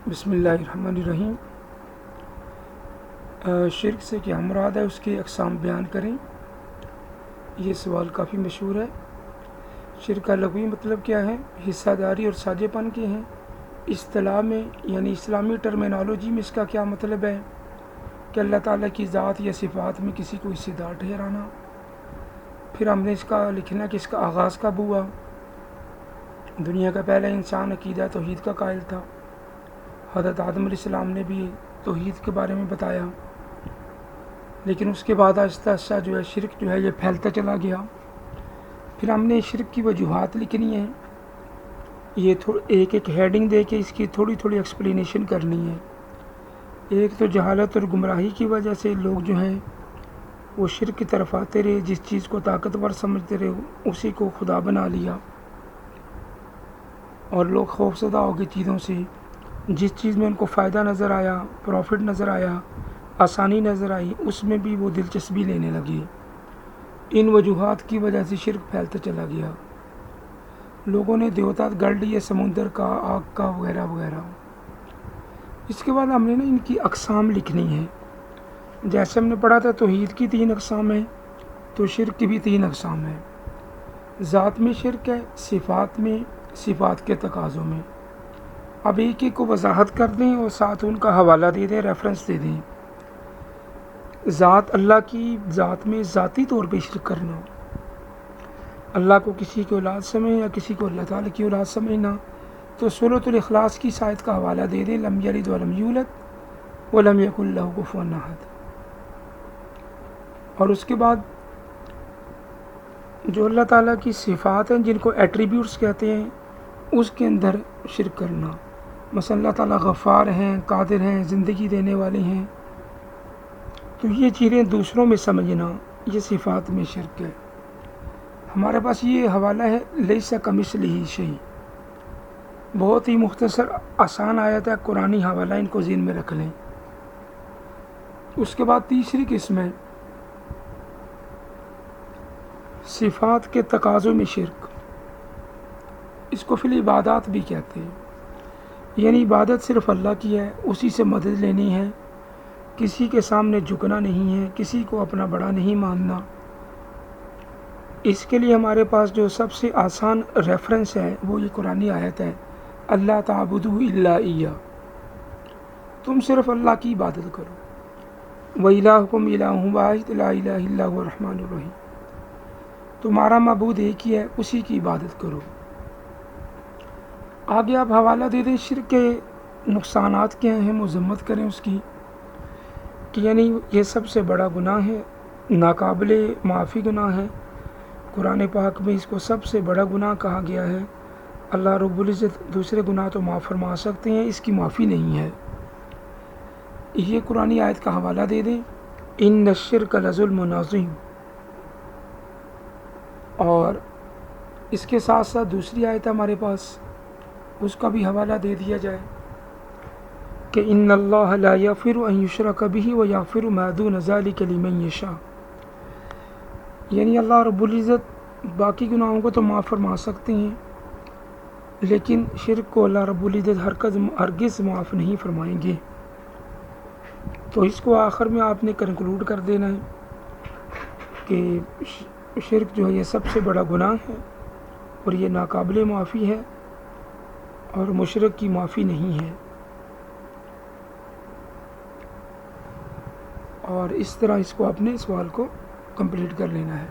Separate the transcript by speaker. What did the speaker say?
Speaker 1: بسم اللہ الرحمن الرحیم۔ شرک سے کیا مراد ہے، اس کے اقسام بیان کریں۔ یہ سوال کافی مشہور ہے۔ شرک کا لغوی مطلب کیا ہے؟ حصہ داری اور ساجھے پن کے ہیں۔ اصطلاح میں یعنی اسلامی ٹرمینالوجی میں اس کا کیا مطلب ہے کہ اللہ تعالیٰ کی ذات یا صفات میں کسی کو حصہ دار ٹھہرانا۔ پھر ہم نے اس کا لکھنا کہ اس کا آغاز کب ہوا۔ دنیا کا پہلا انسان عقیدہ توحید کا قائل تھا۔ حضرت آدم علیہ السلام نے بھی توحید کے بارے میں بتایا، لیکن اس کے بعد آہستہ آہستہ شرک یہ پھیلتا چلا گیا۔ پھر ہم نے شرک کی وجوہات لکھنی ہیں، یہ ایک ایک ہیڈنگ دے کے اس کی تھوڑی تھوڑی ایکسپلینیشن کرنی ہے۔ ایک تو جہالت اور گمراہی کی وجہ سے لوگ وہ شرک کی طرف آتے رہے، جس چیز کو طاقتور سمجھتے رہے اسی کو خدا بنا لیا، اور لوگ خوفزدہ ہو گئے چیزوں سے۔ جس چیز میں ان کو فائدہ نظر آیا، پروفٹ نظر آیا، آسانی نظر آئی، اس میں بھی وہ دلچسپی لینے لگے۔ ان وجوہات کی وجہ سے شرک پھیلتا چلا گیا۔ لوگوں نے دیوتا گڑھ لیے، سمندر کا، آگ کا، وغیرہ وغیرہ۔ اس کے بعد ہم نے ان کی اقسام لکھنی ہے۔ جیسے ہم نے پڑھا تھا توحید کی 3 اقسام ہیں، تو شرک کی بھی 3 اقسام ہیں۔ ذات میں شرک ہے، صفات میں، صفات کے تقاضوں میں۔ اب ایک ایک کو وضاحت کر دیں اور ساتھ ان کا حوالہ دے دیں، ریفرنس دے دیں۔ ذات، اللہ کی ذات میں ذاتی طور پہ شرک کرنا، اللہ کو کسی کی اولاد سمجھنا یا کسی کو اللہ تعالیٰ کی اولاد سمجھنا، تو سورۃ الاخلاص کی آیت کا حوالہ دے دیں، لم یلد ولم یولد ولم یکن لہ کفوا احد۔ اور اس کے بعد جو اللہ تعالیٰ کی صفات ہیں جن کو ایٹریبیوٹس کہتے ہیں، اس کے اندر شرک کرنا۔ مثلا اللہ تعالیٰ غفار ہیں، قادر ہیں، زندگی دینے والے ہیں، تو یہ چیزیں دوسروں میں سمجھنا، یہ صفات میں شرک ہے۔ ہمارے پاس یہ حوالہ ہے لیس کمثلہ شیء، بہت ہی مختصر آسان آیت ہے، قرآنی حوالہ، ان کو ذہن میں رکھ لیں۔ اس کے بعد تیسری قسم ہے صفات کے تقاضوں میں شرک۔ اس کو فی العبادات بھی کہتے ہیں، یعنی عبادت صرف اللہ کی ہے، اسی سے مدد لینی ہے، کسی کے سامنے جھکنا نہیں ہے، کسی کو اپنا بڑا نہیں ماننا۔ اس کے لیے ہمارے پاس جو سب سے آسان ریفرنس ہے وہ یہ قرآنی آیت ہے، اللہ تعبدوا الا ایہ، تم صرف اللہ کی عبادت کرو۔ وَإِلَٰهُكُمْ إِلَٰهٌ وَاحِدٌ لَا إِلَٰهَ إِلَّا هُوَ الرَّحْمَٰنُ الرَّحِيمُ، تمہارا معبود ایک ہی ہے، اسی کی عبادت کرو۔ آگے آپ حوالہ دے دیں شرک کے نقصانات کیا ہیں، مذمت کریں اس کی، کہ یعنی یہ سب سے بڑا گناہ ہے، ناقابل معافی گناہ ہے۔ قرآن پاک میں اس کو سب سے بڑا گناہ کہا گیا ہے۔ اللہ رب العزت دوسرے گناہ تو معاف فرما سکتے ہیں، اس کی معافی نہیں ہے۔ یہ قرآنی آیت کا حوالہ دے دیں، ان الشرک لظلم عظیم۔ اور اس کے ساتھ ساتھ دوسری آیت ہمارے پاس، اس کا بھی حوالہ دے دیا جائے کہ ان اللہ لا یغفر ان یشرک بہ ویغفر ما دون ذلک لمن یشاء، یعنی اللہ رب العزت باقی گناہوں کو تو معاف فرما سکتے ہیں، لیکن شرک کو اللہ رب العزت ہرگز معاف نہیں فرمائیں گے۔ تو اس کو آخر میں آپ نے کنکلوڈ کر دینا ہے کہ شرک یہ سب سے بڑا گناہ ہے اور یہ ناقابل معافی ہے، اور مشرک کی معافی نہیں ہے۔ اور اس طرح اس کو اپنے سوال کو کمپلیٹ کر لینا ہے۔